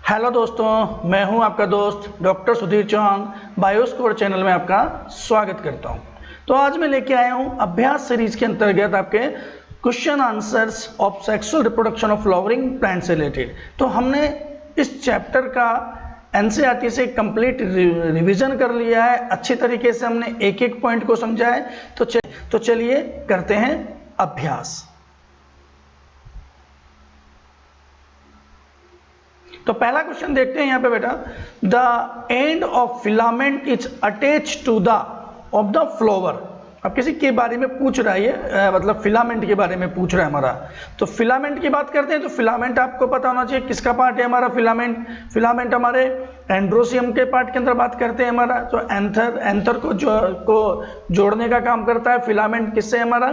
Hello दोस्तों, मैं हूं आपका दोस्त डॉक्टर सुधीर चौहान। बायोस्कोर चैनल में आपका स्वागत करता हूं। तो आज मैं लेके आया हूं अभ्यास सीरीज के अंतर्गत आपके question answers of sexual reproduction of flowering plant से रिलेटेड। तो हमने इस चैप्टर का एनसीईआरटी से कंप्लीट रिवीजन कर लिया है। अच्छी तरीके से हमने एक एक पॉइंट को समझा है। तो चलिए करते हैं अभ्यास। तो पहला क्वेश्चन देखते हैं यहाँ पे बेटा, the end of filament is attach to the of the flower. अब किसी के बारे में पूछ रहा है, मतलब फिलामेंट के बारे में पूछ रहा है हमारा। तो फिलामेंट की बात करते हैं तो फिलामेंट आपको पता होना चाहिए किसका पार्ट है हमारा। फिलामेंट हमारे एंड्रोसियम के पार्ट के अंदर बात करते हैं हमारा। तो एंथर को जोड़ने का काम करता है फिलामेंट। किससे हमारा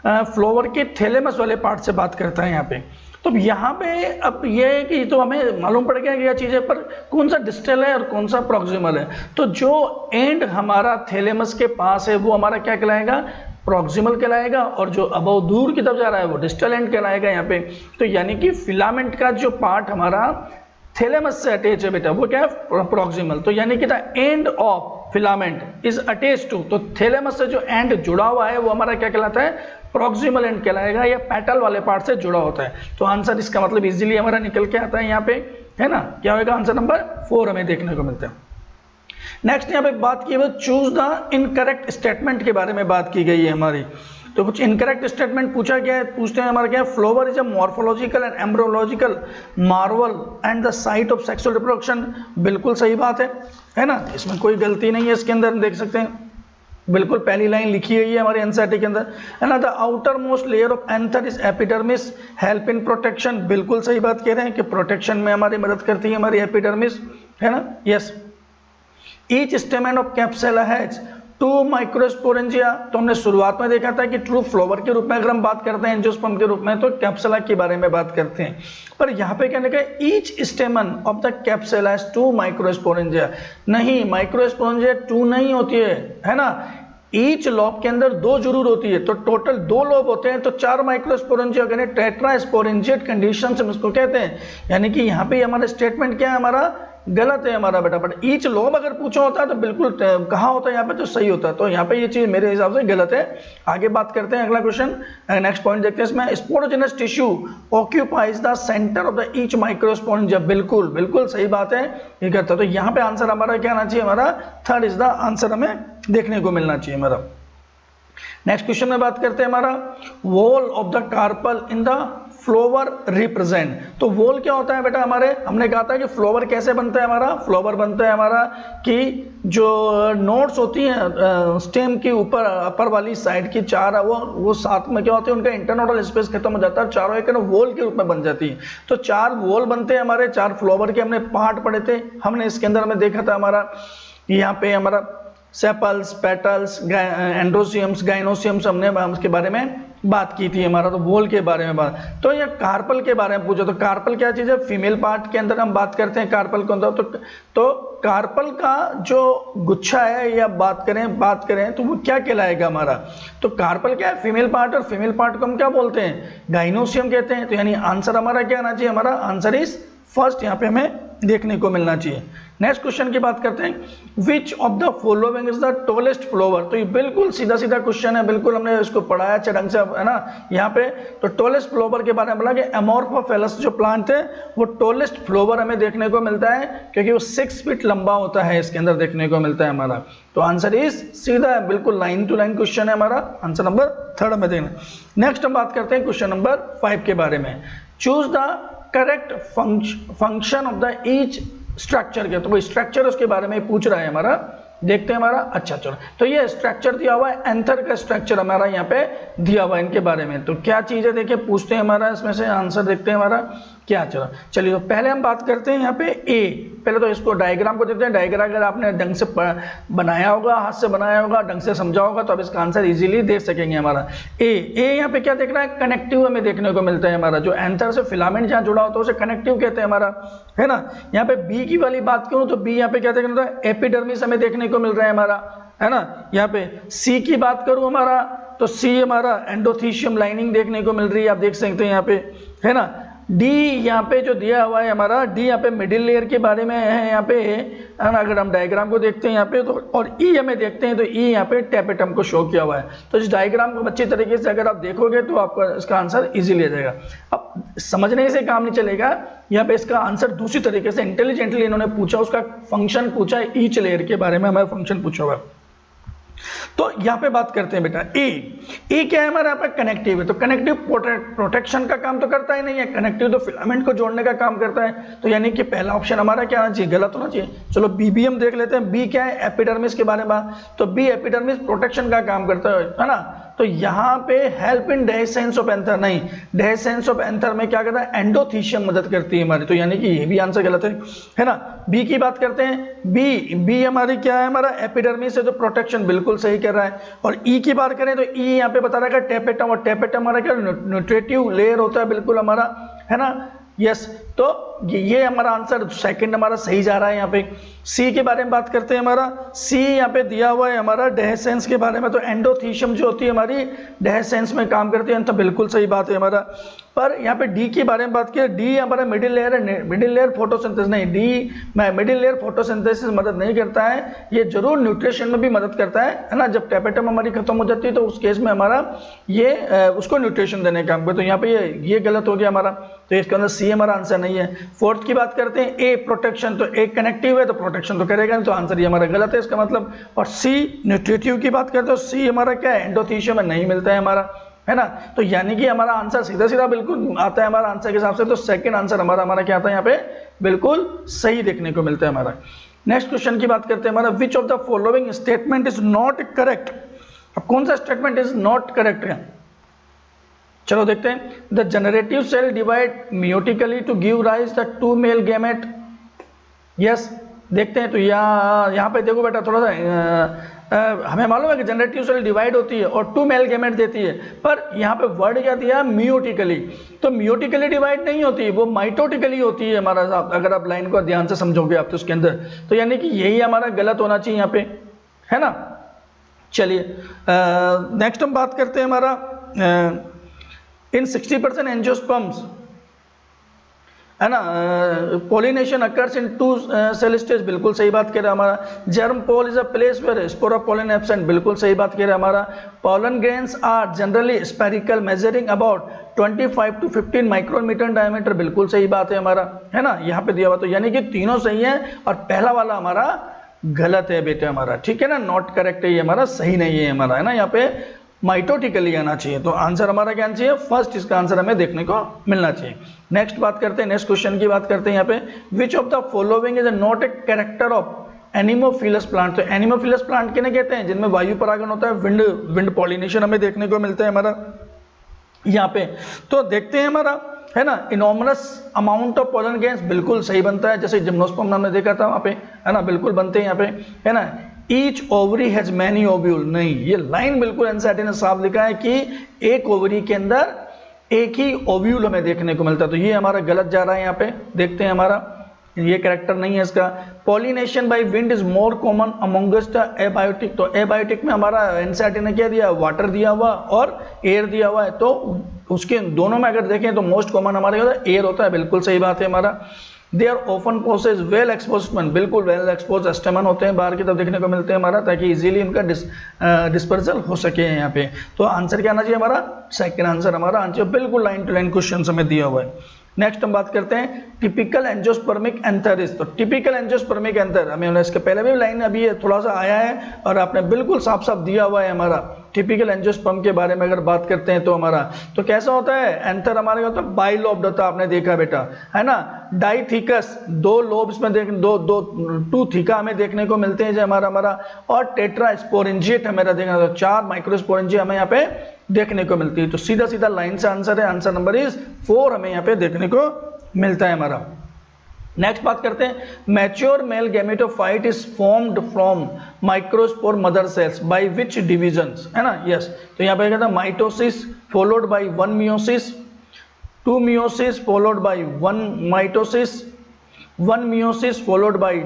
फ्लावर के थैलेमस वाले पार्ट से बात करता है यहाँ पे। तो यहाँ पे अब ये है कि तो हमें मालूम पड़ गया कि यह चीज़ है, पर कौन सा डिस्टल है और कौन सा प्रॉक्सिमल है। तो जो एंड हमारा थैलेमस के पास है वो हमारा क्या कहलाएगा, प्रॉक्सिमल कहलाएगा, और जो अबव दूर की तरफ जा रहा है वो डिस्टल एंड कहलाएगा यहाँ पे। तो यानी कि फिलामेंट का जो पार्ट हमारा थैलेमस से अटैच है बेटा वो क्या है, प्रॉक्सिमल। तो यानी कि the end of filament is attach to, तो थैलेमस से जो एंड जुड़ा हुआ है वो हमारा क्या कहलाता है, प्रॉक्सिमल एंड कहलाएगा, या पेटल वाले पार्ट से जुड़ा होता है। तो आंसर इसका मतलब इजीली हमारा निकल के आता है यहाँ पे, है ना। क्या होगा आंसर नंबर 4 हमें देखने को मिलता है। नेक्स्ट यहाँ पे बात की है चूज द इनकरेक्ट स्टेटमेंट के बारे में बात की गई है हमारी। तो कुछ इनकरेक्ट स्टेटमेंट पूछा गया है, पूछते हैं हमारा क्या है, flower is a morphological and embryological Marvel and the site of sexual reproduction. बिल्कुल सही बात है ना, इसमें कोई गलती नहीं है। इसके अंदर देख सकते हैं बिल्कुल पहली लाइन लिखी हुई है हमारे एनसीईआरटी के अंदर, है ना। The outer most layer of anther is epidermis help in protection. बिल्कुल सही बात कह रहे हैं कि प्रोटेक्शन में हमारी मदद करती है हमारी एपिडर्मिस, है ना। Yes. Each stamen of capsula has 2 microsporangia. तो हमने शुरुआत में देखा था कि ट्रू फ्लावर के रूप में अगर हम बात करते हैं एंजियोस्पर्म के रूप में तो कैप्सुला के बारे में बात करते हैं। पर यहाँ पे क्या लिखा है, each stamen of the capsula has 2 microsporangia. नहीं, माइक्रोस्पोरेंजिया 2 नहीं होती है ना। ईच लॉब के अंदर 2 जरूर होती है। तो टोटल 2 लॉब होते हैं तो 4 माइक्रोस्पोरेंजिया, यानी टेट्रास्पोरेंजिएट कंडीशन हम इसको कहते हैं। यानी कि यहाँ पे हमारा स्टेटमेंट क्या है, हमारा गलत है हमारा बेटा। बट ईच लॉब अगर पूछा होता है तो बिल्कुल कहा होता है यहाँ पे तो सही होता है। तो यहाँ पे ये चीज मेरे हिसाब से गलत है। आगे बात करते हैं, अगला क्वेश्चन, नेक्स्ट पॉइंट देखते हैं इसमें। Sporogenous tissue occupies the centre of the each microsporangia. बिल्कुल सही बात है, ये करता है। तो यहाँ पे आंसर हमारा क्या आना चाहिए, हमारा 3rd इज द आंसर हमें देखने को मिलना चाहिए हमारा। नेक्स्ट क्वेश्चन में बात करते हैं हमारा, wall of the carpel in the flower represent. तो वॉल क्या होता है बेटा हमारे, हमने कहा था कि फ्लावर कैसे बनता है हमारा, फ्लावर बनता है हमारा कि जो नोट्स होती हैं स्टेम के ऊपर अपर वाली साइड की 4 वो साथ में क्या होते हैं, उनका इंटरनोडल स्पेस खत्म हो जाता है, चारों एक वॉल के रूप में बन जाती है। तो 4 वॉल बनते हैं हमारे, 4 फ्लावर के हमने पार्ट पढ़े थे हमने। इसके अंदर हमें देखा था हमारा यहाँ पे हमारा सेपल्स, पेटल्स, एंड्रोसियम्स, गाइनोसियम्स, हमने उसके बारे में बात की थी हमारा। तो वॉल के बारे में बात, तो ये कार्पल के बारे में पूछा। तो कार्पल क्या चीज़ है, फीमेल पार्ट के अंदर हम बात करते हैं कार्पल के अंदर। तो कार्पल का जो गुच्छा है या बात करें तो वो क्या कहलाएगा हमारा। तो कार्पल क्या है, फीमेल पार्ट, और फीमेल पार्ट को हम क्या बोलते हैं, गाइनोसियम कहते हैं। तो यानी आंसर हमारा क्या आना चाहिए, हमारा आंसर इज फर्स्ट यहाँ पे हमें देखने को मिलना चाहिए। नेक्स्ट क्वेश्चन की बात करते हैं, विच of the following is the tallest flower. तो ये बिल्कुल सीधा क्वेश्चन है, बिल्कुल हमने इसको पढ़ाया अच्छे ढंग से, है ना। यहाँ पे तो टॉलेस्ट फ्लावर के बारे में बोला कि एमोर्फोफेलस जो प्लांट है वो टॉलेस्ट फ्लावर हमें देखने को मिलता है, क्योंकि वो 6 फीट लंबा होता है, इसके अंदर देखने को मिलता है हमारा। तो आंसर इज सीधा है, बिल्कुल लाइन टू लाइन क्वेश्चन है हमारा, आंसर नंबर 3rd में देखना। नेक्स्ट हम बात करते हैं क्वेश्चन नंबर 5 के बारे में, choose the correct function of the each structure के। तो वो स्ट्रक्चर उसके बारे में पूछ रहा है हमारा, देखते हैं हमारा। अच्छा चलो, तो ये स्ट्रक्चर दिया हुआ है, एंथर का स्ट्रक्चर हमारा यहाँ पे दिया हुआ है इनके बारे में। तो क्या चीज़ है देखिए, पूछते हैं हमारा, इसमें से आंसर देखते हैं हमारा क्या। चलिए तो पहले हम बात करते हैं यहाँ पे ए। पहले तो इसको डायग्राम को देखते हैं। डायग्राम अगर आपने ढंग से बनाया होगा, हाथ से बनाया होगा, ढंग से समझा होगा तो आप इसका आंसर इजीली देख सकेंगे हमारा। ए यहाँ पे क्या देख रहा है, कनेक्टिव हमें देखने को मिलता है हमारा। जो एंथर से फिलामेंट जहाँ जुड़ा होता है उसे कनेक्टिव कहते हैं हमारा, है ना। यहाँ पे बी की वाली बात करूँ तो बी यहाँ पे क्या देखने को मिलता है, एपिडर्मिस हमें देखने को मिल रहा है हमारा, है ना। यहाँ पे सी की बात करूँ हमारा तो सी हमारा एंडोथीशियम लाइनिंग देखने को मिल रही है, आप देख सकते हैं यहाँ पे, है ना। डी यहाँ पे जो दिया हुआ है हमारा, डी यहाँ पे मिडिल लेयर के बारे में है यहाँ पे, है ना। अगर हम डायग्राम को देखते हैं यहाँ पे तो, और ई हमें देखते हैं तो ई यहाँ पे टैपेटम को शो किया हुआ है। तो इस डायग्राम को अच्छी तरीके से अगर आप देखोगे तो आपका इसका आंसर इजीली आ जाएगा। अब समझने से काम नहीं चलेगा, यहाँ पे इसका आंसर दूसरी तरीके से इंटेलिजेंटली इन्होंने पूछा, उसका फंक्शन पूछा है, ईच लेयर के बारे में हमारा फंक्शन पूछा हुआ है। तो यहाँ पे बात करते हैं बेटा ए क्या है हमारा, यहाँ पे कनेक्टिव है। तो कनेक्टिव प्रोटेक्शन का काम तो करता ही नहीं है, कनेक्टिव तो फिलामेंट को जोड़ने का काम करता है। तो यानी कि पहला ऑप्शन हमारा क्या आना चाहिए, गलत होना चाहिए। चलो बी भी हम देख लेते हैं, बी क्या है, एपिडर्मिस के बारे में। तो बी एपिडर्मिस प्रोटेक्शन का काम करता है ना। तो यहाँ पे help in dehiscence of anther नहीं, डेhiscence ऑफ एंथर में क्या करता है, एंडोथीशियम मदद करती है हमारी। तो यानी कि ये भी आंसर गलत है ना। बी की बात करते हैं, बी हमारी क्या है, हमारा एपिडर्मिस है, तो प्रोटेक्शन बिल्कुल सही कर रहा है। और ई की बात करें तो ई यहाँ पे बता रहा है टेपेटम, और टेपेटम हमारा क्या न्यूट्रिटिव लेयर होता है, बिल्कुल हमारा, है ना। यस, तो ये हमारा आंसर सेकंड हमारा सही जा रहा है। यहाँ पे सी के बारे में बात करते हैं, हमारा सी यहाँ पे दिया हुआ है हमारा डेhiscence के बारे में। तो एंडोथीशियम जो होती है हमारी डेhiscence में काम करती है, तो बिल्कुल सही बात है हमारा। पर यहाँ पे डी के बारे में बात की, डी हमारा मिडिल लेयर है, मिडिल लेयर फोटोसिंथेसिस नहीं, डी मिडिल लेयर फोटोसिंथेसिस मदद नहीं करता है, ये जरूर न्यूट्रिशन में भी मदद करता है ना। जब टेपेटम हमारी खत्म हो जाती है तो उस केस में हमारा ये उसको न्यूट्रिशन देने का काम करता है। तो यहाँ पे ये गलत हो गया हमारा, तो इसके अंदर सी हमारा आंसर नहीं है। फोर्थ की बात करते हैं, ए प्रोटेक्शन, तो ए कनेक्टिव है तो प्रोटेक्शन तो करेगा नहीं, तो आंसर ये हमारा गलत है इसका मतलब। और सी न्यूट्रिटिव की बात करते हो, सी हमारा क्या है, एंडोथीशियम में नहीं मिलता है हमारा, है ना। तो यानी कि हमारा आंसर सीधा सीधा बिल्कुल आता है हमारा आंसर के हिसाब से। तो सेकंड आंसर हमारा क्या आता है यहाँ पे, बिल्कुल सही देखने को मिलता है हमारा। नेक्स्ट क्वेश्चन की बात करते हैं हमारा, विच of the following statement is not correct. अब कौन सा स्टेटमेंट इज नॉट करेक्ट है, चलो देखते हैं। The generative cell divide meiotically to give rise the two male gamete. Yes, देखते हैं। तो यहाँ पे देखो बेटा, थोड़ा सा हमें मालूम है कि जनरेटिव सेल डिवाइड होती है और टू मेल गैमेट देती है, पर यहाँ पे वर्ड क्या दिया, मियोटिकली। तो मियोटिकली डिवाइड नहीं होती, वो माइटोटिकली होती है हमारा। अगर आप लाइन को ध्यान से समझोगे आप तो उसके अंदर, तो यानी कि यही हमारा गलत होना चाहिए यहाँ पे, है ना। चलिए नेक्स्ट हम बात करते हैं हमारा, इन 60% एंजियोस्पर्म्स, है ना, pollination occurs in two cell stage, बिल्कुल सही बात कह रहा है हमारा। Germ pore is a place where spore of pollen absent, बिल्कुल सही बात कह रहा है हमारा। Pollen grains are generally spherical measuring about 25 to 15 micrometre diameter, बिल्कुल सही बात है हमारा, है ना। यहाँ पे दिया हुआ, तो यानी कि तीनों सही है और पहला वाला हमारा गलत है बेटे हमारा, ठीक है ना, नॉट करेक्ट है ये हमारा, सही नहीं है हमारा, है ना। यहाँ पे माइटोटिकली आना चाहिए, तो आंसर हमारा क्या आना चाहिए, फर्स्ट इसका आंसर हमें देखने को मिलना चाहिए। नेक्स्ट बात करते हैं, नेक्स्ट क्वेश्चन की बात करते हैं यहाँ पे, which of the following is not a character of anemophilous plant. तो एनिमोफिलस प्लांट किन्हें कहते हैं, जिनमें वायु परागण होता है, विंड पॉलिनेशन हमें देखने को मिलता है हमारा यहाँ पे। तो देखते हैं हमारा, है ना, enormous amount of pollen grains, बिल्कुल सही बनता है, जैसे जिम्नोस्पर्म हमने देखा था वहाँ पे, है ना, बिल्कुल बनते हैं यहाँ पे, है ना। Each ovary has many ovule, नहीं, ये लाइन बिल्कुल एनसीईआरटी ने साफ लिखा है कि एक ओवरी के अंदर एक ही ओव्यूल हमें देखने को मिलता है, तो ये हमारा गलत जा रहा है यहाँ पे। देखते हैं हमारा, ये कैरेक्टर नहीं है इसका। Pollination by wind is more common amongst abiotic, तो एबायोटिक में हमारा एनसीईआरटी ने क्या दिया, वाटर दिया हुआ और एयर दिया हुआ है, तो उसके दोनों में अगर देखें तो मोस्ट कॉमन हमारे एयर होता है, बिल्कुल सही बात है हमारा। दे आर ओपन पोसेज वेल एक्सपोजमेंट, बिल्कुल वेल एक्सपोज स्टेमन होते हैं, बाहर की तरफ देखने को मिलते हैं हमारा, ताकि इजीली उनका डिस्पर्सल हो सके यहाँ पे। तो आंसर क्या आना चाहिए हमारा, सेकंड आंसर हमारा आंसर, बिल्कुल लाइन टू लाइन क्वेश्चन हमें दिया हुआ है। नेक्स्ट हम बात करते हैं टिपिकल एंजियोस्पर्मिक एंथर। तो टिपिकल एंजियोस्पर्मिक एंथर हमें इसके पहले भी लाइन अभी थोड़ा सा आया है और आपने बिल्कुल साफ साफ दिया हुआ है हमारा। टिपिकल एंजियोस्पर्म के बारे में अगर बात करते हैं तो हमारा तो कैसा होता है, एंथर हमारे होता है बाइलोब्ड होता है, आपने देखा बेटा, है ना। डाइथिकस, दो लोब्स में टू थीका हमें देखने को मिलते हैं जो हमारा, और टेट्रास्पोरेंजिएट हमें देखना, तो 4 माइक्रोस्पोरेंजिया हमें यहाँ पे देखने को मिलती है। तो सीधा सीधा लाइन से आंसर है, आंसर नंबर इज 4 हमें यहाँ पे देखने को मिलता है हमारा। नेक्स्ट बात करते हैं, mature male gametophyte is formed from microspore mother cells by which divisions, है ना। यस, तो यहाँ पे कहता है mitosis followed by 1 meiosis, 2 meiosis followed by 1 mitosis, 1 meiosis followed by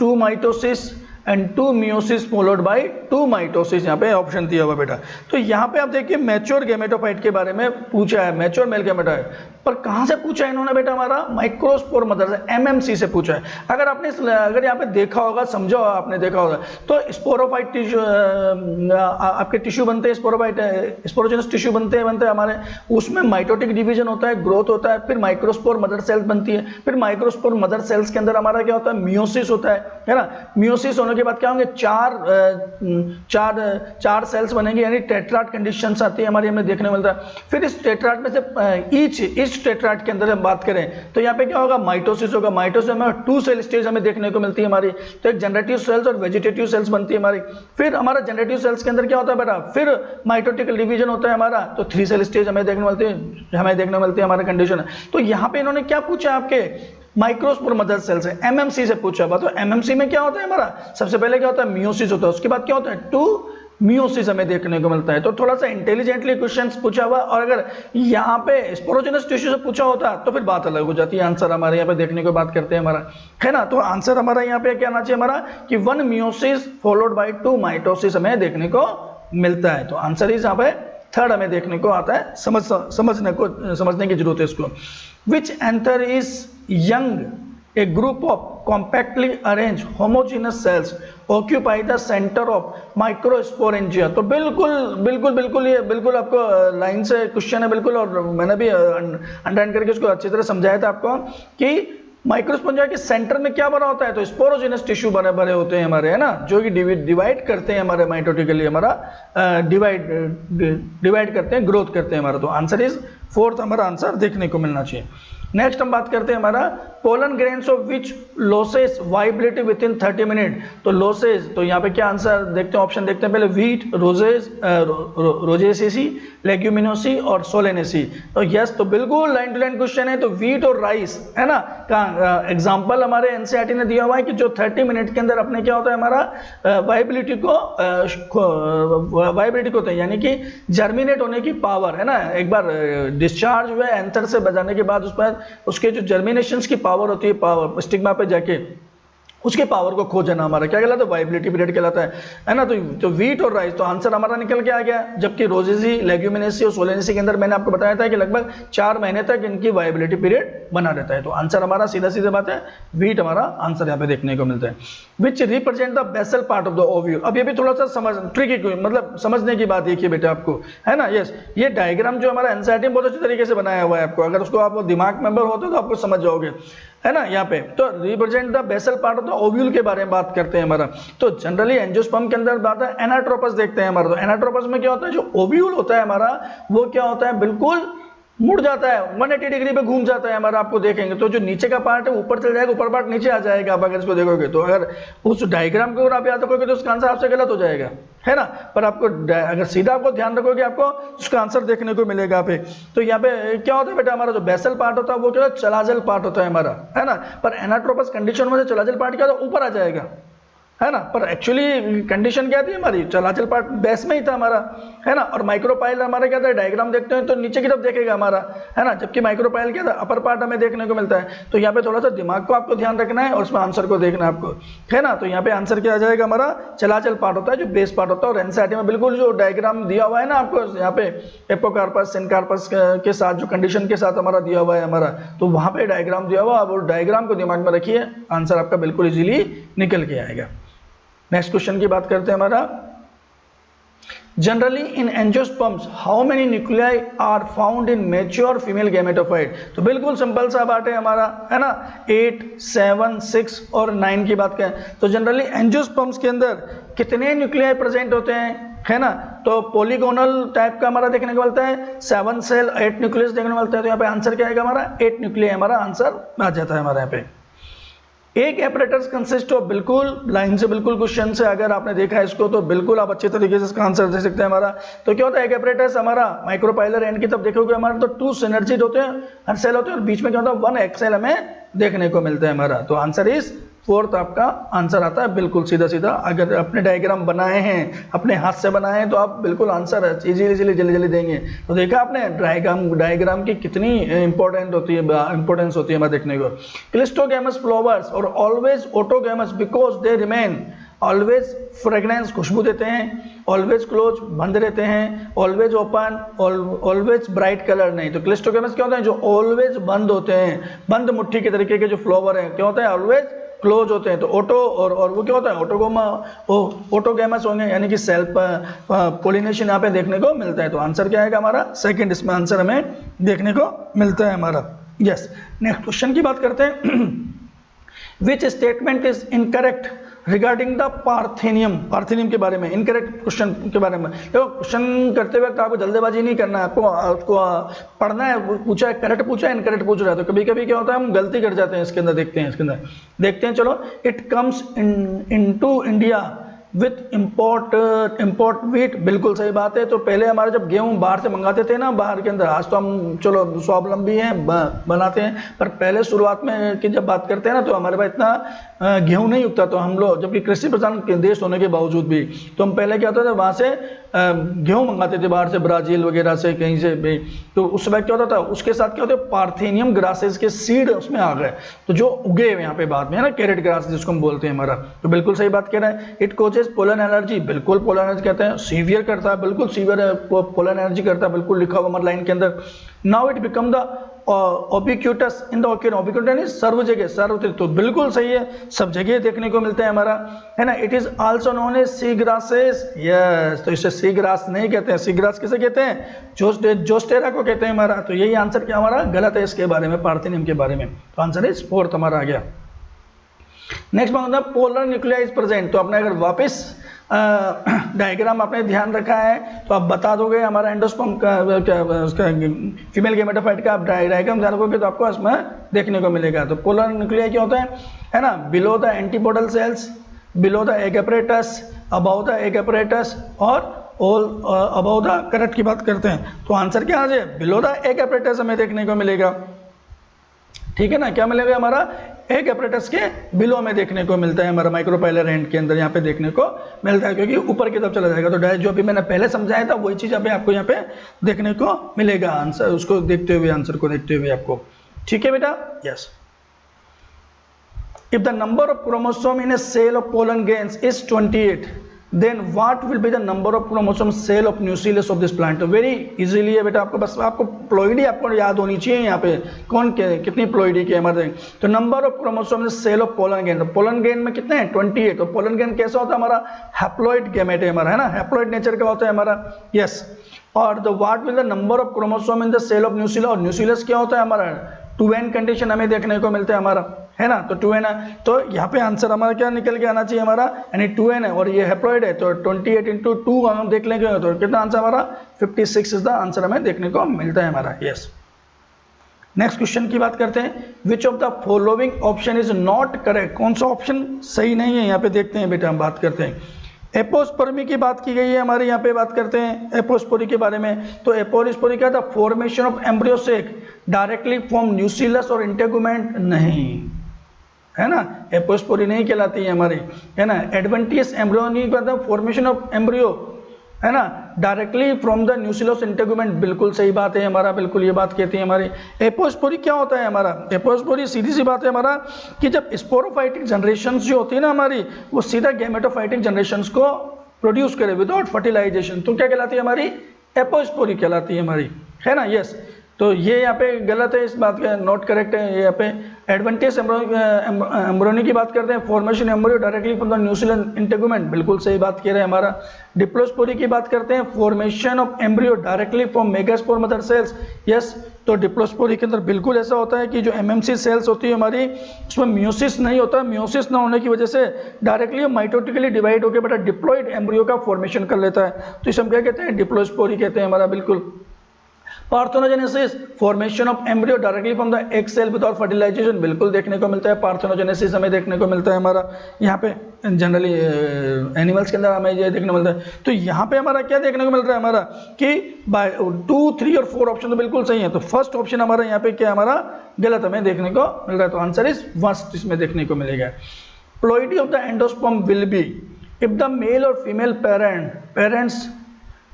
2 mitosis, and 2 meiosis followed by 2 mitosis, यहाँ पे ऑप्शन दिया हुआ बेटा। तो यहाँ पे आप देखिए मैच्योर गैमेटोफाइट के बारे में पूछा है, मैच्योर मेल गैमेटोफाइट, पर कहाँ से पूछा है इन्होंने बेटा, हमारा माइक्रोस्पोर मदर से, एमएमसी से पूछा है। अगर यहाँ पे देखा होगा, समझा होगा, आपने देखा होगा, तो स्पोरोफाइट टिश्यू, आपके टिश्यू बनते हैं, स्पोरोफाइट स्पोरोजेनस टिश्यू बनते हैं हमारे, उसमें माइटोटिक डिवीजन होता है, ग्रोथ होता है, फिर माइक्रोस्पोर मदर सेल्स बनती है, फिर माइक्रोस्पोर मदर सेल्स के अंदर हमारा क्या होता है, मियोसिस होता है ना। मियोसिस होने के बाद क्या होंगे, चार सेल्स बनेंगे, यानी टेट्राड कंडीशंस आती है हमारी, हमें देखने को मिलता है। फिर इस टेट्राड में से ईच टेट्राड के अंदर हम बात करें तो यहाँ पे क्या होगा, माइटोसिस होगा। माइटोसिस में 2 सेल स्टेज हमें देखने को मिलती है हमारी, तो एक जनरेटिव सेल्स और वेजिटेटिव सेल्स बनती है हमारी। फिर हमारा जनरेटिव सेल्स के अंदर क्या होता है बेटा, फिर माइटोटिकल डिवीजन होता है हमारा, तो 3 सेल स्टेज हमें देखने मिलती है हमारा कंडीशन है। तो यहाँ पे इन्होंने क्या पूछा आपके, माइक्रोस्पोर मदर सेल से, एमएमसी से पूछा हुआ। तो एमएमसी में क्या होता है हमारा, सबसे पहले क्या होता है, मियोसिस होता है, उसके बाद क्या होता है, 2 मियोसिस हमें देखने को मिलता है। तो थोड़ा सा इंटेलिजेंटली क्वेश्चंस पूछा हुआ, और अगर यहाँ पे स्पोरोजेनस टिश्यू से पूछा होता तो फिर बात अलग हो जाती है। आंसर हमारे यहाँ पे देखने को बात करते हैं हमारा, है ना। तो आंसर हमारा यहाँ पे क्या आना चाहिए हमारा, कि 1 मियोसिस फॉलोड बाय 2 माइटोसिस हमें देखने को मिलता है। तो आंसर इज यहाँ पे 3rd हमें देखने को आता है, समझने की जरूरत है इसको। Which anther is young, a group of compactly arranged homogeneous cells occupy the center of microsporangia। तो बिल्कुल ये बिल्कुल आपको लाइन से क्वेश्चन है बिल्कुल, और मैंने भी अंडरलाइन करके उसको अच्छी तरह समझाया था आपको कि माइक्रोस्पोरेंजिया के सेंटर में क्या बना होता है, तो स्पोरोजेनस टिश्यू भरे होते हैं हमारे, है ना, जो कि डिवाइड करते हैं हमारे माइटोटिकली, हमारा डिवाइड करते हैं, ग्रोथ करते हैं हमारा। तो आंसर इज 4th हमारा आंसर देखने को मिलना चाहिए। नेक्स्ट हम बात करते हैं हमारा pollen grains of which losses viability with in 30 minute. तो लॉसेस, तो यहाँ पे क्या आंसर देखते हैं, ऑप्शन देखते हैं पहले, व्हीट, रोजेसी, लेग्यूमिनोसी और सोलेनेसी। तो यस, तो बिल्कुल लाइन टू लाइन क्वेश्चन है। तो व्हीट और राइस, है ना, का एग्जांपल हमारे एनसीईआरटी ने दिया हुआ है कि जो 30 मिनट के अंदर अपने क्या होता है हमारा वाइबिलिटी को होता है, यानी कि जर्मिनेट होने की पावर, है ना। एक बार डिस्चार्ज हुए एंथर से बजाने के बाद उस पर उसके जो जर्मिनेशंस की पावर होती है, पावर स्टिग्मा पे जाके उसके पावर को खो जाना हमारा क्या कहलाता है, वाइबिलिटी पीरियड कहलाता है ना। तो व्हीट और राइस, तो आंसर हमारा निकल के आ गया। जबकि रोजेसी, लेग्यूमिनेसी और सोलेनेसी के अंदर मैंने आपको बताया था कि लगभग 4 महीने तक इनकी वाइबिलिटी पीरियड बना रहता है। तो आंसर हमारा सीधा बात है, व्हीट हमारा आंसर यहाँ पे देखने को मिलता है। Which represent the basal part of the ovule. अब ये भी थोड़ा सा ट्रिकी, मतलब समझने की बात देखिए बेटा आपको, है ना। यस, ये डायग्राम जो हमारा एनसीईआरटी में बहुत अच्छे तरीके से बनाया हुआ है आपको, अगर उसको आप दिमाग में मेंबर होते तो आपको समझ जाओगे, है ना। यहाँ पे तो represent the basal part of the ovule के बारे में बात करते हैं हमारा। तो जनरली एंजियोस्पर्म के अंदर बात है, एनाट्रोपस देखते हैं हमारा। तो एनाट्रोपस में क्या होता है, जो ओव्यूल होता है हमारा, वो क्या होता है, बिल्कुल मुड़ जाता है, 180 डिग्री पे घूम जाता है हमारा। आपको देखेंगे तो जो नीचे का पार्ट है ऊपर चल जाएगा, ऊपर पार्ट नीचे आ जाएगा। आप अगर इसको देखोगे तो, अगर उस डायग्राम को आप याद रखोगे तो उसका आंसर आपसे गलत हो जाएगा, है ना। पर आपको अगर सीधा आपको ध्यान रखोगे आपको उसका आंसर देखने को मिलेगा पे। तो यहाँ पे क्या होता है बेटा, हमारा जो बेसल पार्ट होता है वो क्या, चलाजल पार्ट होता है हमारा, है ना। पर एनाट्रोपस कंडीशन में चलाजल पार्ट क्या होता है, ऊपर आ जाएगा, है ना। पर एक्चुअली कंडीशन क्या थी हमारी, चलाचल पार्ट बेस में ही था हमारा, है ना। और माइक्रोपाइल हमारा क्या था, डायग्राम देखते हैं तो नीचे की तरफ देखेगा हमारा, है ना। जबकि माइक्रोपाइल क्या था, अपर पार्ट हमें देखने को मिलता है। तो यहाँ पे थोड़ा सा दिमाग को आपको ध्यान रखना है और उसमें आंसर को देखना है आपको, है ना। तो यहाँ पे आंसर क्या आ जाएगा हमारा, चलाचल पार्ट होता है, जो बेस पार्ट होता है। और एनसीईआरटी में बिल्कुल जो डायग्राम दिया हुआ है ना आपको, यहाँ पे एपोकार्पस, सिनकार्पस के साथ जो कंडीशन के साथ हमारा दिया हुआ है हमारा, तो वहाँ पे डायग्राम दिया हुआ, वो डायग्राम को दिमाग में रखिए, आंसर आपका बिल्कुल इजीली निकल के आएगा। नेक्स्ट क्वेश्चन की बात करते हैं हमारा, generally in angiosperms how many nuclei are found in mature female gametophyte. तो बिल्कुल सिंपल सा बात है हमारा, है ना। 8, 7, 6 और 9 की बात करें तो जनरली एंजियोस्पर्म्स के अंदर कितने न्यूक्लियाई प्रेजेंट होते हैं, है ना। तो पॉलीगोनल टाइप का हमारा देखने को मिलता है, 7 सेल 8 न्यूक्लियस देखने को मिलता है। तो यहाँ पे आंसर क्या आएगा हमारा, 8 न्यूक्लियाई हमारा आंसर आ जाता है हमारे यहाँ पे। एक एपरेटस कंसिस्ट ऑफ, बिल्कुल लाइन से बिल्कुल क्वेश्चन से अगर आपने देखा है इसको तो बिल्कुल आप अच्छे तरीके से इसका आंसर दे सकते हैं हमारा। तो क्या होता है, एक एपरेटस हमारा माइक्रोपाइलर एंड की तरफ देखोगे हमारा तो 2 सिनर्जिड होते हैं, हर सेल होते हैं, और बीच में क्या होता है 1 एक्सेल हमें देखने को मिलता है हमारा। तो आंसर इज 4th आपका आंसर आता है, बिल्कुल सीधा। अगर अपने डायग्राम बनाए हैं, अपने हाथ से बनाए हैं, तो आप बिल्कुल आंसर जल्दी देंगे। तो देखा आपने डायग्राम की कितनी इंपॉर्टेंस होती है हमें देखने को। क्लिस्टोगैमस फ्लावर्स और always autogamous because they remain always fragrance खुशबू देते हैं, ऑलवेज क्लोज बंद रहते हैं, always open, always bright colour नहीं। तो क्लिस्टोगेमस क्या होते हैं, जो ऑलवेज बंद होते हैं, बंद मुट्ठी के तरीके के जो फ्लावर हैं क्या होते हैं, ऑलवेज क्लोज होते हैं। तो ऑटो और वो क्या होता है, ऑटोगेमस होंगे, यानी कि सेल्फ पोलिनेशन यहाँ पे देखने को मिलता है। तो आंसर क्या आएगा हमारा सेकंड, इसमें आंसर हमें देखने को मिलता है हमारा। यस, नेक्स्ट क्वेश्चन की बात करते हैं। Which statement is incorrect regarding the parthenium, parthenium के बारे में इनकरेक्ट क्वेश्चन के बारे में। देखो क्वेश्चन करते वक्त आपको जल्दबाजी नहीं करना है, आपको पढ़ना है, पूछा है करेक्ट पूछा है इनकरेक्ट पूछ रहा है, तो कभी कभी क्या होता है हम गलती कर जाते हैं इसके अंदर। देखते हैं चलो। It comes into India with import wheat, बिल्कुल सही बात है। तो पहले हमारे जब गेहूं बाहर से मंगाते थे ना, बाहर के अंदर, आज तो हम चलो स्वावलंबी हैं बनाते हैं, पर पहले शुरुआत में की जब बात करते हैं ना, तो हमारे पास इतना गेहूं नहीं उगता। तो हम लोग जबकि कृषि प्रधान देश होने के बावजूद भी, तो हम पहले क्या होता था वहाँ से गेहूं मंगाते थे बाहर से, ब्राज़ील वगैरह से कहीं से भी। तो उस समय क्या होता था, उसके साथ क्या होता है, पार्थेनियम ग्रासेस के सीड उसमें आ गए, तो जो उगे यहाँ पे बाद में है ना, कैरेट ग्रास जिसको हम बोलते हैं हमारा। तो बिल्कुल सही बात कह रहे हैं। इट कोजेस पोलन एलर्जी, बिल्कुल पोलन एलर्जी कहते हैं। सीवियर करता है, बिल्कुल सीवियर पोलन एलर्जी करता है, बिल्कुल लिखा हुआ हमारे लाइन के अंदर। Now it become the ubiquitous in the ocean, ubiquitous यानी सर्व जगह, सर्वत्र। तो बिल्कुल सही है, सब जगह देखने को मिलता है हमारा, है ना। It is also known as sea grasses, yes. तो इसे सी ग्रास नहीं कहते हैं, सी ग्रास किसे कहते हैं, जोस्टेरा को कहते हैं हमारा। तो यही आंसर क्या हमारा गलत है इसके बारे में, पार्थेनियम के बारे में। तो आंसर इज फोर्थ हमारा आ गया। नेक्स्ट बात होता है पोलर न्यूक्लिया इज प्रेजेंट। तो आपने अगर वापस डायग्राम आपने ध्यान रखा है तो आप बता दोगे हमारा एंडोस्पर्म का उसका फीमेल गेमेटोफाइट का आप डायग्राम ध्यान रखोगे तो आपको इसमें देखने को मिलेगा। तो पोलर न्यूक्लिया क्या होता है ना, below the antipodal cells, below the egg apparatus, about the egg apparatus और ऑल अबाउ द करेक्ट की बात करते हैं। तो आंसर क्या आ जाए, बिलो द एग apparatus हमें देखने को मिलेगा, ठीक है ना। क्या मिलेगा हमारा, एग apparatus के बिलो में देखने को मिलता है हमारा, माइक्रोपाइलर एंड के अंदर यहाँ पे देखने को मिलता है, क्योंकि ऊपर की तरफ चला जाएगा। तो जो अभी मैंने पहले समझाया था वही चीज अभी आपको यहाँ पे देखने को मिलेगा, आंसर उसको देखते हुए, आंसर को देखते हुए आपको, ठीक है बेटा। Yes, if the number of chromosome in a cell of pollen grains is 28, then what will be the number of chromosome cell of nucleus of this plant? तो वेरी इजीली है बेटा, आपको बस आपको प्लॉइडी आपको याद होनी चाहिए यहाँ पे, कौन के कितनी प्लॉइडी के हमारे। तो number of chromosome cell of pollen grain, तो पोलन ग्रेन में कितने हैं 28। तो पोलन ग्रेन कैसा होता है हमारा, हैप्लॉइड गैमेट है हमारा, है ना, हैप्लॉइड नेचर का होता है हमारा। यस, और the what will the number of chromosome in the cell of nucleus, और न्यूक्लियस क्या होता है हमारा, 2n कंडीशन हमें देखने को मिलता है हमारा, है ना। तो 2n है, तो यहाँ पे आंसर हमारा क्या निकल के आना चाहिए हमारा, यानी 2n है और ये हैप्लॉइड है, तो 28 इंटू 2 हम देख लेंगे तो कितना आंसर हमारा 56 इज द आंसर हमें देखने को मिलता है हमारा। यस, नेक्स्ट क्वेश्चन की बात करते हैं। विच of the following option is not correct, कौन सा ऑप्शन सही नहीं है यहाँ पे देखते हैं बेटा, हम बात करते हैं। एपोस्पर्मी की बात की गई है हमारे, यहाँ पे बात करते हैं एपोस्पोरी के बारे में। तो एपोस्पोरी क्या था, formation of embryo sac directly from nucleus और इंटेगुमेंट, नहीं है ना, एपोस्पोरी नहीं कहलाती है हमारी, है ना। एडवेंटियस एम्ब्रियोनी का था फॉर्मेशन ऑफ एम्ब्रियो, है ना, directly from the nucleus integument, बिल्कुल सही बात है हमारा, बिल्कुल ये बात कहती है हमारी। एपोस्पोरी क्या होता है हमारा, एपोस्पोरी सीधी सी बात है हमारा कि जब स्पोरोफाइटिक जनरेशंस जो होती है ना हमारी, वो सीधा गैमेटोफाइटिक जनरेशंस को प्रोड्यूस करे विदाउट फर्टिलाइजेशन, तो क्या कहलाती है हमारी, एपोस्पोरी कहलाती है हमारी, है ना। यस, तो ये यहाँ पे गलत है, इस बात का नॉट करेक्ट है। ये यहाँ पे एडवेंटियस एम्ब्रियोनी की बात करते हैं, formation embryo directly from the nucleus integument, बिल्कुल सही बात कह रहे हैं हमारा। डिप्लोस्पोरी की बात करते हैं, formation of embryo directly from megaspore mother cells. Yes, तो डिप्लोस्पोरी के अंदर बिल्कुल ऐसा होता है कि जो एमएमसी सेल्स होती है हमारी, उसमें म्यूसिस नहीं होता, म्यूसिस ना होने की वजह से डायरेक्टली माइटोटिकली डिवाइड होकर बेटा डिप्लॉइड एम्ब्रियो का फॉर्मेशन कर लेता है, तो इसे हम क्या कहते हैं, डिप्लोस्पोरी कहते हैं हमारा, बिल्कुल। Parthenogenesis, formation of embryo directly from the egg cell without fertilisation, बिल्कुल देखने को मिलता है, पार्थेनोजेनेसिस हमें देखने को मिलता है हमारा यहाँ पे, जनरली एनिमल्स के अंदर हमें ये देखने को मिलता है। तो यहाँ पे हमारा क्या देखने को मिल रहा है हमारा कि 2, 3 और 4 ऑप्शन तो बिल्कुल सही है, तो फर्स्ट ऑप्शन हमारा यहाँ पे क्या हमारा गलत हमें देखने को मिल रहा है, तो आंसर इज फर्स्ट इसमें देखने को मिलेगा। Ploidy of the endosperm will be if the male और female parents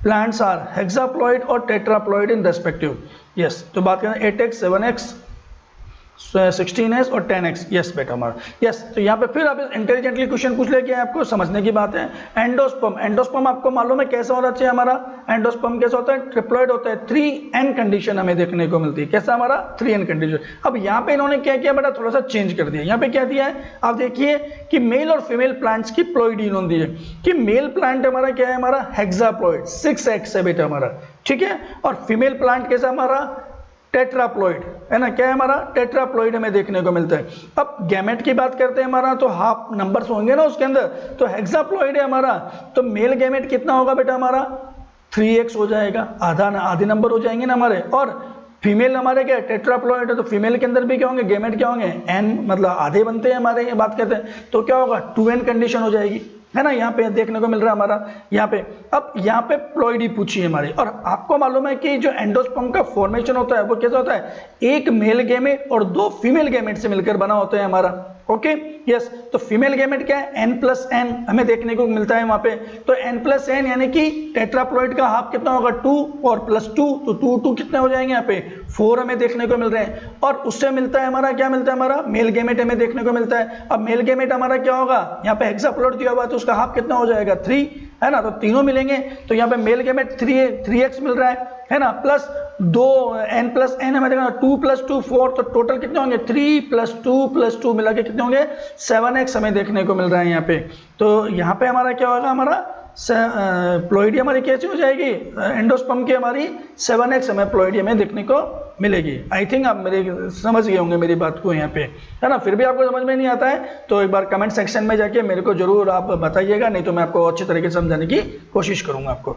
plants are hexaploid और टेट्राप्लॉइड इन रेस्पेक्टिव। यस, तो बात करें 8x 7x 16s और 10x, यस बेटा हमारा, यस। तो यहाँ पे फिर आप इंटेलिजेंटली क्वेश्चन पूछ लेके आपको समझने की बात है। एंडोस्पर्म, एंडोस्पर्म आपको मालूम है कैसा होना चाहिए हमारा, एंडोस्पर्म कैसा होता है, ट्रिप्लॉइड होता है, 3n कंडीशन हमें देखने को मिलती है, कैसा हमारा 3n कंडीशन। अब यहाँ पे इन्होंने क्या किया बेटा, थोड़ा सा चेंज कर दिया। यहाँ पे क्या दिया है आप देखिए कि मेल और फीमेल प्लांट्स की प्लॉइडी इन्होंने दी है कि मेल प्लांट हमारा क्या है, हमारा हेक्साप्लॉइड 6x है बेटा हमारा, ठीक है, और फीमेल प्लांट कैसा हमारा टेट्राप्लॉइड है ना, क्या है हमारा टेट्राप्लॉइड हमें देखने को मिलता है। अब गैमेट की बात करते हैं हमारा, तो हाफ नंबर्स होंगे ना उसके अंदर, तो हेक्साप्लॉइड है हमारा, तो मेल गैमेट कितना होगा बेटा हमारा 3x हो जाएगा, आधे नंबर हो जाएंगे ना हमारे। और फीमेल हमारे क्या टेट्राप्लॉइड है, तो फीमेल के अंदर भी क्या होंगे गैमेट, क्या होंगे n, मतलब आधे बनते हैं हमारे, ये बात करते हैं, तो क्या होगा 2n कंडीशन हो जाएगी, है ना, यहाँ पे देखने को मिल रहा है हमारा यहाँ पे। अब यहाँ पे प्लॉइडी पूछी है हमारी, और आपको मालूम है कि जो एंडोस्पर्म का फॉर्मेशन होता है वो कैसा होता है, एक मेल गैमेट और 2 फीमेल गैमेट से मिलकर बना होता है हमारा, ओके, यस। तो फीमेल गैमेट क्या है n+n हमें देखने को मिलता है वहां पे, तो n+n यानी कि टेट्राप्लॉइड का हाफ कितना होगा 2 और +2, तो 2 कितने हो जाएंगे यहाँ पे 4 हमें देखने को मिल रहे हैं। और उससे मिलता है हमारा, क्या मिलता है हमारा मेल गैमेट हमें देखने को मिलता है। अब मेल गैमेट हमारा क्या होगा, यहाँ पे हेक्साप्लॉइड दिया हुआ है तो उसका हाफ कितना हो जाएगा 3, है ना, तो तीनों मिलेंगे, तो यहाँ पे मेल गैमेट 3x मिल रहा है ना, प्लस 2 n+n हमें देखना 2 + 2 4, तो टोटल कितने होंगे 3 + 2 मिला के कितने होंगे 7x हमें देखने को मिल रहा है यहाँ पे। तो यहाँ पे हमारा क्या होगा, हमारा प्लॉइडी हमारी कैसी हो जाएगी, एंडोस्पर्म की हमारी 7x हमें प्लॉइडी हमें देखने को मिलेगी। आई थिंक आप मेरे समझ गए होंगे मेरी बात को यहाँ पे, है ना। फिर भी आपको समझ में नहीं आता है तो एक बार कमेंट सेक्शन में जाके मेरे को जरूर आप बताइएगा, नहीं तो मैं आपको अच्छी तरीके से समझाने की कोशिश करूंगा आपको।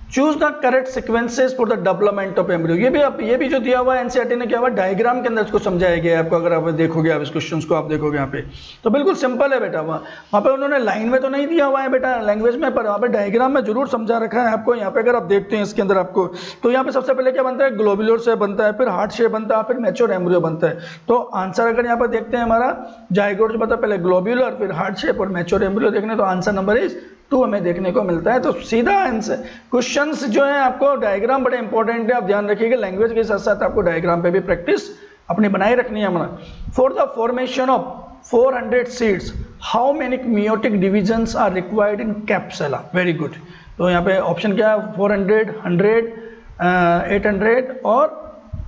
Choose the correct sequences for the development of embryo, ये भी जो दिया हुआ है एनसीईआरटी ने क्या हुआ डायग्राम के अंदर इसको समझाया गया है आपको। अगर आप देखोगे, आप इस क्वेश्चंस को आप देखोगे यहाँ पे, तो बिल्कुल सिंपल है बेटा। वहाँ पे उन्होंने लाइन में तो नहीं दिया हुआ है बेटा लैंग्वेज में, पर वहाँ पे डायग्राम में जरूर समझा रखा है आपको। यहाँ पे अगर आप देखते हैं इसके अंदर आपको, तो यहाँ पे सबसे पहले क्या बनता है, ग्लोब्यूलर शेप बनता है, फिर हार्ट शेप बनता है, फिर मैच्योर एम्ब्रियो बनता है। तो आंसर अगर यहाँ पर देखते हैं हमारा जाइगोट जो बनता है, पहले ग्लोब्यूलर, फिर हार्ट शेप और मैच्योर एम्ब्रियो देखने, तो आंसर नंबर इज 2 हमें देखने को मिलता है। तो सीधा आंसर, क्वेश्चंस जो है आपको डायग्राम बड़े इंपॉर्टेंट है, आप ध्यान रखिएगा। लैंग्वेज के साथ साथ आपको डायग्राम पे भी प्रैक्टिस अपनी बनाए रखनी है हमारा। For the formation of 400 seeds how many meiotic divisions are required in capsula, very good. तो यहाँ पे ऑप्शन क्या है, 400, 100, 800 और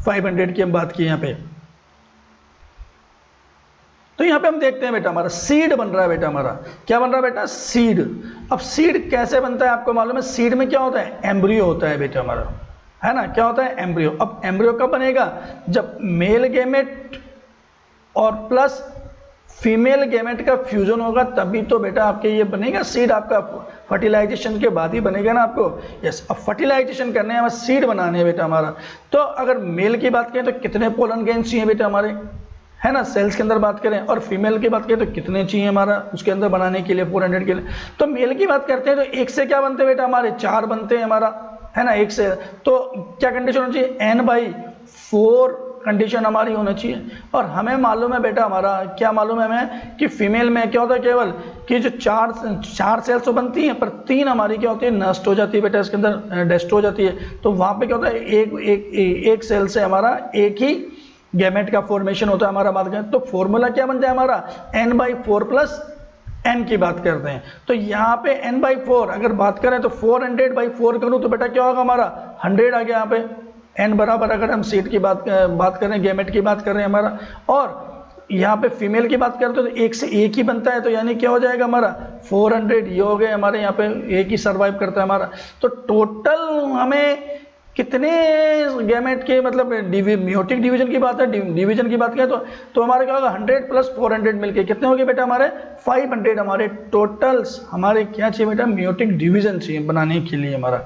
500 की हम बात की यहाँ पे। तो यहाँ पे हम देखते हैं बेटा, हमारा सीड बन रहा है बेटा, हमारा क्या बन रहा है बेटा, सीड। अब सीड कैसे बनता है आपको मालूम है, सीड में क्या होता है, एम्ब्रियो होता है बेटा हमारा, है ना, क्या होता है एम्ब्रियो। अब एम्ब्रियो कब बनेगा, जब मेल गैमेट और प्लस फीमेल गैमेट का फ्यूजन होगा, तभी तो बेटा आपके ये बनेगा सीड। आपका फर्टिलाइजेशन के बाद ही बनेगा ना आपको, यस। अब फर्टिलाइजेशन करने हैं, हमें सीड बनाने हैं बेटा हमारा। तो अगर मेल की बात करें तो कितने पोलन ग्रेन्स चाहिए बेटा हमारे, है ना, सेल्स के अंदर बात करें, और फीमेल की बात करें तो कितने चाहिए हमारा उसके अंदर बनाने के लिए 400 के लिए। तो मेल की बात करते हैं तो 1 से क्या बनते हैं बेटा हमारे 4 बनते हैं हमारा, है ना, 1 से। तो क्या कंडीशन होनी चाहिए, n/4 कंडीशन हमारी होना चाहिए। और हमें मालूम है बेटा, हमारा क्या मालूम है हमें कि फीमेल में क्या होता है, केवल कि जो 4 सेल्स तो बनती हैं, पर 3 हमारी क्या होती है, नष्ट हो जाती है बेटा, इसके अंदर डेस्ट हो जाती है। तो वहाँ पे क्या होता है, एक सेल से हमारा एक ही गैमेट का फॉर्मेशन होता है हमारा। बात करें तो फॉर्मूला क्या बनता है हमारा, n/4 + n की बात करते हैं। तो यहाँ पे n/4 अगर बात करें तो 400/4 करूँ तो बेटा क्या होगा हमारा 100 आ गया यहाँ पे। n बराबर अगर हम सीट की बात करें, गैमेट की बात कर रहे हैं हमारा, और यहाँ पे फीमेल की बात करते हैं तो 1 से 1 ही बनता है, तो यानी क्या हो जाएगा हमारा 400, ये हो गए हमारे, यहाँ पे 1 ही सर्वाइव करता है हमारा। तो टोटल हमें कितने गैमेट के, मतलब मियोटिक डिवीजन की बात है, डिवीजन की बात करें तो हमारे क्या होगा 100 + 400 मिलके कितने हो गए बेटा हमारे 500 हमारे टोटल्स हमारे क्या चाहिए बेटा, मियोटिक डिवीजन चाहिए बनाने के लिए हमारा,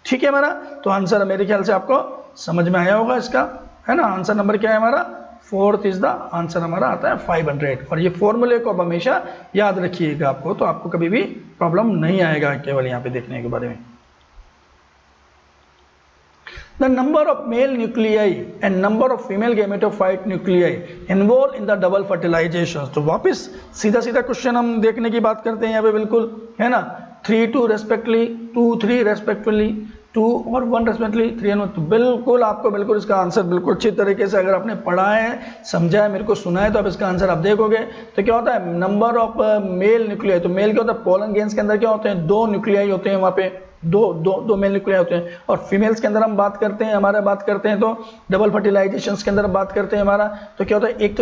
ठीक है हमारा। तो आंसर मेरे ख्याल से आपको समझ में आया होगा इसका, है ना। आंसर नंबर क्या है हमारा, 4th इज द आंसर हमारा आता है 500। और ये फॉर्मूले को आप हमेशा याद रखिएगा आपको, तो आपको कभी भी प्रॉब्लम नहीं आएगा केवल यहाँ पे देखने के बारे में। The number of male nuclei and number of female gametophyte nuclei involved in the double fertilization। तो वापस सीधा क्वेश्चन हम देखने की बात करते हैं यहाँ पे, बिल्कुल, है ना। 3 2 रेस्पेक्टिवली, 2 3 रेस्पेक्टिवली, 2 और 1 रेस्पेक्टिवली 3 एंड 1। तो बिल्कुल आपको बिल्कुल इसका आंसर बिल्कुल अच्छी तरीके से अगर आपने पढ़ा है, समझा है, मेरे को सुना है, तो आप इसका आंसर आप देखोगे तो क्या होता है, नंबर ऑफ मेल न्यूक्लियाई। तो मेल क्या होता है, पोलन गेंस के अंदर क्या होते हैं, 2 न्यूक्लियाई होते हैं वहाँ पे, दो मेल न्यूक्लियाई होते हैं। और फीमेल्स के अंदर हम बात करते हैं, हमारा बात करते हैं तो डबल फर्टिलाइजेशन के अंदर बात करते हैं हमारा, तो क्या होता है, एक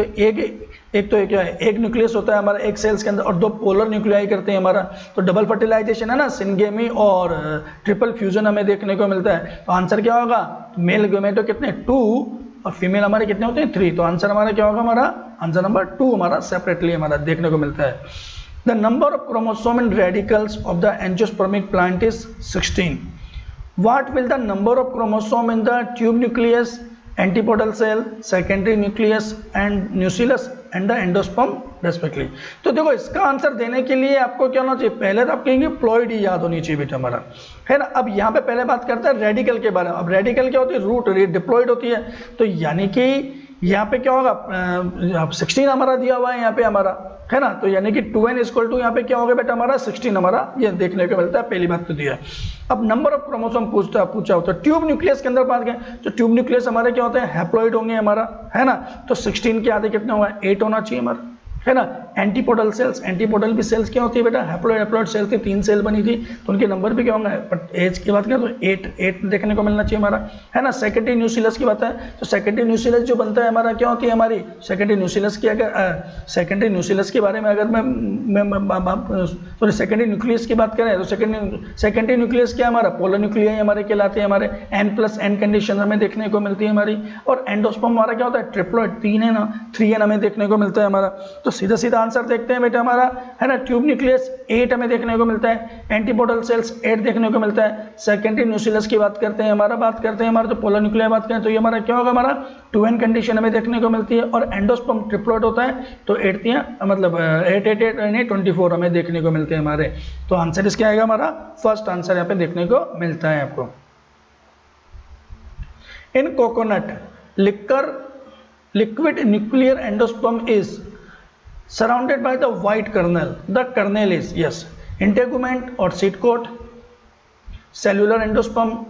तो क्या है, एक न्यूक्लियस होता है हमारा एक सेल्स के अंदर, और 2 पोलर न्यूक्लियाई करते हैं हमारा। तो डबल फर्टिलाइजेशन है ना, सिनगेमी और ट्रिपल फ्यूजन हमें देखने को मिलता है। तो आंसर क्या होगा, मेल गैमेटो कितने 2 और फीमेल हमारे कितने होते हैं 3। तो आंसर हमारा क्या होगा, हमारा आंसर नंबर 2 हमारा सेपरेटली हमारा देखने को मिलता है। The number of chromosome in radicals of the angiospermic plant is 16. What will the number of chromosome in the tube nucleus, antipodal cell, secondary nucleus and nucleus and the endosperm respectively? तो देखो इसका answer देने के लिए आपको क्या होना चाहिए, पहले तो आप कहेंगे प्लॉइड ही याद होनी चाहिए बेटा हमारा, है ना। अब यहाँ पे पहले बात करते हैं रेडिकल के बारे में। अब रेडिकल क्या होती है, रूट डिप्लॉइड होती है। तो यानी कि यहाँ पे क्या होगा, 16 हमारा दिया हुआ है यहाँ पे हमारा, है ना। तो यानी कि 2n इक्वल टू यहाँ पे क्या होगा बेटा हमारा 16 हमारा ये देखने को मिलता है, पहली बात तो दिया है। अब नंबर ऑफ क्रोमोसोम पूछा होता है ट्यूब न्यूक्लियस के अंदर बात करें तो ट्यूब न्यूक्लियस हमारे क्या होते हैं, हैप्लॉइड होंगे हमारा, है ना। तो 16 के आधे कितने होगा, 8 होना चाहिए हमारा, है ना। एंटीपोडल सेल्स, एंटीपोडल भी सेल्स क्या होती है बेटा, हैप्लॉइड सेल्स की 3 सेल बनी थी, तो उनके नंबर भी क्या होंगे, बट एज की बात करें तो 8 देखने को मिलना चाहिए हमारा, है ना। सेकेंडरी न्यूक्लियस की बात है तो सेकेंडरी न्यूक्लियस जो बनता है हमारा क्या होती है हमारी सेकेंडरी न्यूक्लियस की, अगर सेकेंडरी न्यूक्लियस के बारे में अगर मैं सेकेंडरी न्यूक्लियस की बात करें तो सेकेंडरी न्यूक्लियस क्या हमारा, पोलर न्यूक्लियाई हमारे कहलाते हैं, हमारे n+n कंडीशन हमें देखने को मिलती है हमारी। और एंडोस्पर्म हमारा क्या होता है, ट्रिप्लॉइड 3n हमें देखने को मिलता है हमारा। तो सीधा आंसर देखते हैं बेटा हमारा, है ना। ट्यूब न्यूक्लियस 8 हमें देखने को मिलता है, एंटीपोडल सेल्स 8 देखने को मिलता है। सेकेंडरी न्यूक्लियस की बात करते हैं हमारा, तो पोलर न्यूक्लियाई बात करें तो ये हमारा क्या होगा, हमारा 2n कंडीशन हमें देखने को मिलती है। और एंडोस्पर्म ट्रिप्लॉइड होता है तो 8 मतलब 8 24 हमें देखने को मिलते हैं हमारे। तो आंसर इसका आएगा हमारा फर्स्ट आंसर यहाँ पे देखने को मिलता है आपको। इन coconut liquid nuclear endosperm is surrounded by the white kernel. The kernel is yes integument or seed coat, cellular endosperm,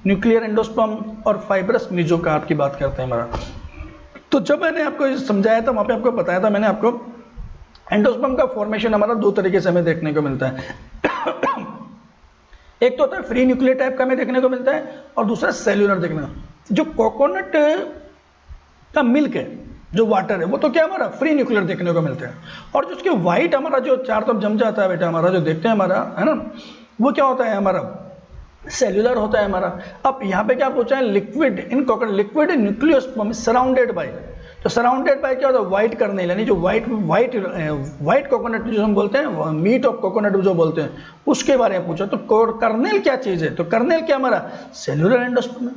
nuclear endosperm और फाइब्रस मेसोकार्प की बात करते हैं हमारा। तो जब मैंने आपको ये समझाया था वहाँ पे आपको बताया था मैंने आपको, एंडोस्पर्म का फॉर्मेशन हमारा 2 तरीके से हमें देखने को मिलता है। एक तो होता है फ्री न्यूक्लियर टाइप का हमें देखने को मिलता है और दूसरा सेल्यूलर देखने को। जो कोकोनट का मिल्क है, जो वाटर है, वो तो क्या हमारा फ्री न्यूक्लियर देखने को मिलता है। और जो उसके वाइट हमारा जो चार तरफ जम जाता है बेटा हमारा, जो देखते हैं हमारा, है ना, वो क्या होता है हमारा सेल्यूलर होता है हमारा। अब यहाँ पे क्या पूछा है, liquid in coconut liquid nucleosperm surrounded by, तो सराउंडेड बाय क्या होता है व्हाइट कर्नेल, यानी जो व्हाइट कोकोनट जो हम बोलते हैं, मीट ऑफ कोकोनट जो बोलते हैं, उसके बारे में पूछा। तो कर्नेल क्या चीज़ है, तो कर्नेल क्या हमारा सेल्यूलर एंडोस्पर्म है,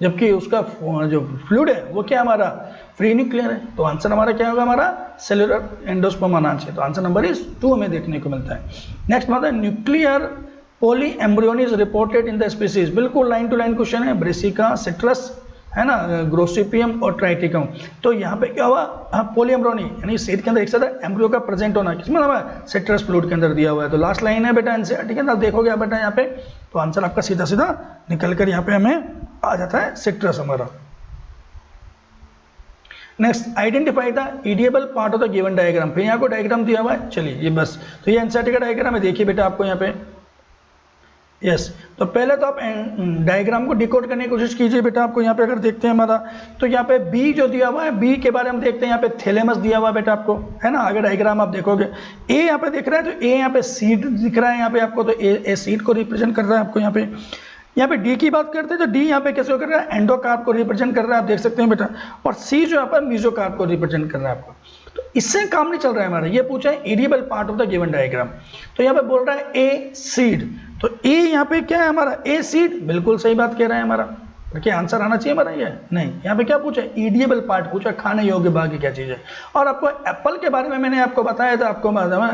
जबकि उसका जो फ्लूइड है वो क्या हमारा फ्री न्यूक्लियर है। तो आंसर हमारा क्या होगा, हमारा सेल्यूलर एंडोस्पर्म आना चाहिए। तो आंसर नंबर इज 2 हमें देखने को मिलता है। नेक्स्ट बात है nuclear poly embryony is reported in the species, बिल्कुल लाइन टू लाइन क्वेश्चन है। ब्रेसिका, सिट्रस, है ना, ग्रोसिपियम और ट्राइटिकम। तो यहाँ पे क्या हुआ, पोली एम्ब्रियोनी यानी सीड के अंदर एक साथ एम्ब्रियो का प्रेजेंट होना, किसमें हमें सिट्रस फ्लूइड के अंदर दिया हुआ है। तो लास्ट लाइन है बेटा एनसीईआरटी के अंदर, देखोगे आप बेटा यहाँ पे, तो आंसर आपका सीधा सीधा निकल कर यहाँ पे हमें आ जाता है सिट्रस हमारा। Next identify the edible part of the given diagram. फिर यहाँ को डायग्राम दिया हुआ है, चलिए ये बस, तो ये एनसीईआरटी का डायग्राम है, देखिए बेटा आपको यहाँ पे यस। तो पहले तो आप डायग्राम को डिकोड करने की कोशिश कीजिए बेटा। आपको यहाँ पे अगर देखते हैं हमारा, तो यहाँ पे बी जो दिया हुआ है, बी के बारे में देखते हैं। यहाँ पे थैलेमस दिया हुआ है बेटा आपको, है ना। अगर डायग्राम आप देखोगे ए यहाँ पे दिख रहा है, तो ए यहाँ पे सीड दिख रहा है यहाँ पे आपको, तो ए सीड को रिप्रेजेंट कर रहा है आपको। यहाँ पे डी की बात करते हैं तो डी यहाँ पे कैसे कर रहा है, एंडोकार्प को रिप्रेजेंट कर रहा है, आप देख सकते हैं बेटा। और सी जो यहाँ पर मेसोकार्प को रिप्रेजेंट कर रहा है आपको। तो इससे काम नहीं चल रहा है हमारा, ये पूछा है edible part of the given diagram. तो यहाँ पे बोल रहा है ए सीड, तो ए यहाँ पे क्या है हमारा, ए सीड, बिल्कुल सही बात कह रहा है हमारा। क्या आंसर आना चाहिए हमारा ये, नहीं, यहाँ पे क्या पूछा है इडिएबल पार्ट पूछा, खाने योग्य भाग की क्या चीज़ है। और आपको एप्पल के बारे में मैंने आपको बताया था, आपको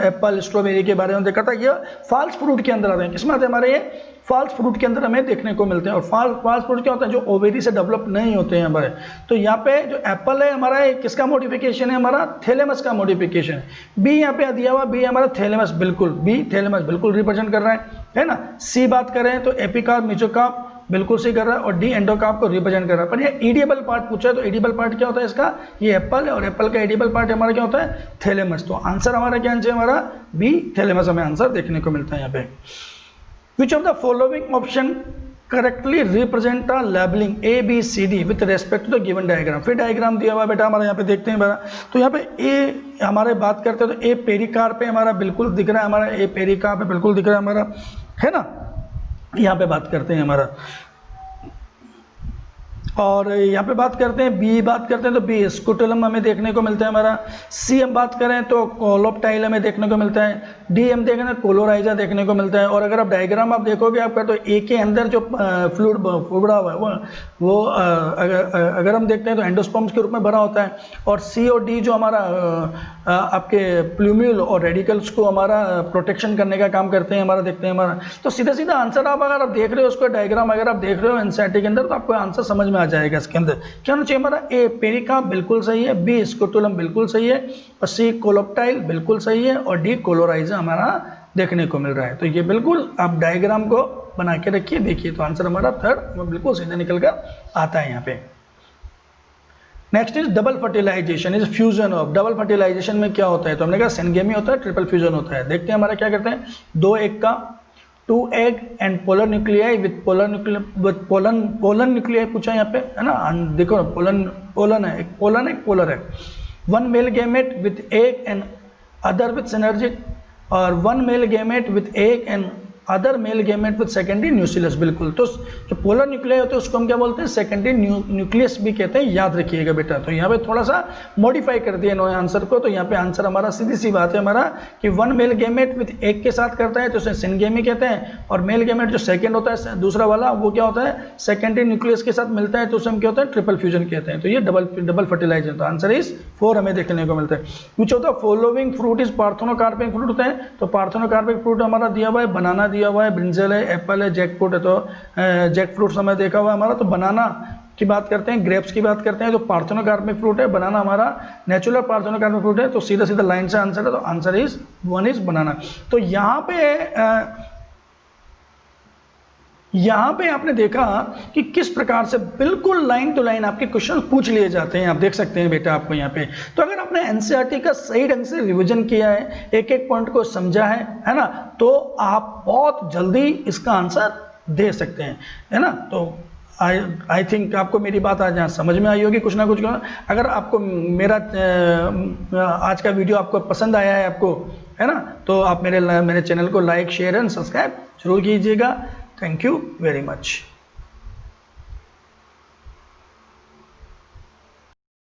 एप्पल स्ट्रॉबेरी के बारे में देखा था, ये फॉल्स फ्रूट के अंदर आते हैं। किसमें आते हैं हमारे, ये फॉल्स फ्रूट के अंदर हमें देखने को मिलते हैं। और फॉल्स फ्रूट क्या होता है, जो ओवेरी से डेवलप नहीं होते हैं हमारे। तो यहाँ पे जो एप्पल है हमारा, किसका मॉडिफिकेशन है हमारा, थैलेमस का मॉडिफिकेशन है। बी यहाँ पे दिया हुआ, बी हमारा थैलेमस, बिल्कुल बी थैलेमस बिल्कुल रिप्रेजेंट कर रहा है। है ना। सी बात करें तो एपिकार्प मेसोकार्प बिल्कुल सही कर रहा है, और डी एंडोकार्प को रिप्रेजेंट कर रहा है। पर ये एडिबल पार्ट पूछा है तो एडिबल पार्ट क्या होता है इसका, ये एप्पल है, और एप्पल का एडिबल पार्ट हमारा क्या होता है, थैलेमस। तो आंसर हमारा क्या आंसर हमारा बी थैलेमस हमें आंसर देखने को मिलता है यहाँ पे। Which of the following option correctly represent a labelling A B C D with respect to the given diagram. फिर डायग्राम दिया हुआ है बेटा हमारा, यहाँ पे देखते हैं बड़ा। तो यहाँ पे ए हमारे बात करते हैं तो ए पेरिकार्प पे हमारा बिल्कुल दिख रहा है, हमारा ए पेरिकार्प पे बिल्कुल दिख रहा है हमारा, है ना। यहाँ पे बात करते हैं हमारा, और यहाँ पे बात करते हैं बी बात करते हैं तो बी स्कूटुलम हमें देखने को मिलता है हमारा। सी हम बात करें तो कोलोप्टाइल हमें देखने को मिलता है। डी हम देखें तो कोलोराइजा देखने को मिलता है। और अगर आप डायग्राम आप देखोगे आपका तो ए के अंदर जो फ्लूइड फुबड़ा हुआ है वो अगर हम देखते हैं तो एंडोस्पर्म्स के रूप में भरा होता है। और सी और डी जो हमारा आपके प्लूम्यूल और रेडिकल्स को हमारा प्रोटेक्शन करने का काम करते हैं हमारा, देखते हैं हमारा। तो सीधा सीधा आंसर आप अगर आप देख रहे हो उसको डायग्राम अगर आप देख रहे हो एनसीईआरटी के अंदर तो आपको आंसर समझ में आ जाएगा। इसके अंदर क्या होना चाहिए हमारा, ए पेरिकार्प बिल्कुल सही है, बी स्कूटुलम बिल्कुल सही है, और सी कोलोप्टाइल बिल्कुल सही है, और डी कोलोराइजा हमारा देखने को मिल रहा है। तो ये बिल्कुल आप डायग्राम को बना के रखिए, देखिए तो आंसर हमारा थर्ड बिल्कुल सीधा निकल कर आता है यहाँ पे। Next is double fertilisation is fusion of. Double fertilisation में क्या होता है, तो हमने कहा सिनगेमी होता है, ट्रिपल फ्यूजन होता है। देखते हैं हमारा क्या करते हैं, दो एग का, two egg and polar nuclei with pollen nuclei पूछा यहाँ पे, है ना। देखो पोलन है, एक पोलर है। One male gamete with egg and other with synergid, और one male gamete with egg and other male gamete with secondary nucleus. बिल्कुल, तो जो पोलर न्यूक्लियाई होते हैं उसको हम क्या बोलते हैं, सेकेंडरी न्यूक्लियस भी कहते हैं, याद रखिएगा बेटा। तो यहाँ पे थोड़ा सा मॉडिफाई कर दिया इन्होंने आंसर को। तो यहाँ पे आंसर हमारा सीधी सी बात है हमारा कि one male gamete with egg के साथ करता है तो उसे सिनगेमी कहते हैं, और मेल गैमेट जो सेकेंड होता है दूसरा वाला वो क्या होता है, सेकेंडरी न्यूक्लियस के साथ मिलता है तो उसे हम क्या होता है, ट्रिपल फ्यूजन कहते हैं। तो ये डबल फर्टिलाइजेशन। तो आंसर इज 4 हमें देखने को मिलता है। विच of the following fruit is parthenocarpic fruit होता है, तो पार्थेनोकार्पिक फ्रूट हमारा दिया हुआ है, बनाना दिया हुआ है, ब्रिंजल है, एप्पल है, जैक फ्रूट है। तो जैक फ्रूट समय देखा हुआ है हमारा। तो बनाना की बात करते हैं, ग्रेप्स की बात करते हैं, तो पार्थेनोकार्पिक फ्रूट है, बनाना हमारा नेचुरल पार्थेनोकार्पिक फ्रूट है। तो सीधा सीधा लाइन से आंसर है, तो आंसर इज 1 इज बनाना। तो यहाँ पे आपने देखा कि किस प्रकार से बिल्कुल लाइन टू लाइन आपके क्वेश्चन पूछ लिए जाते हैं, आप देख सकते हैं बेटा आपको यहाँ पे। तो अगर आपने एनसीईआरटी का सही ढंग से रिवीजन किया है, एक एक पॉइंट को समझा है ना, तो आप बहुत जल्दी इसका आंसर दे सकते हैं, है ना। तो आई थिंक आपको मेरी बात आज यहाँ समझ में आई होगी कुछ ना कुछ। अगर आपको मेरा आज का वीडियो आपको पसंद आया है आपको, है ना, तो आप मेरे चैनल को लाइक शेयर एंड सब्सक्राइब जरूर कीजिएगा। Thank you very much.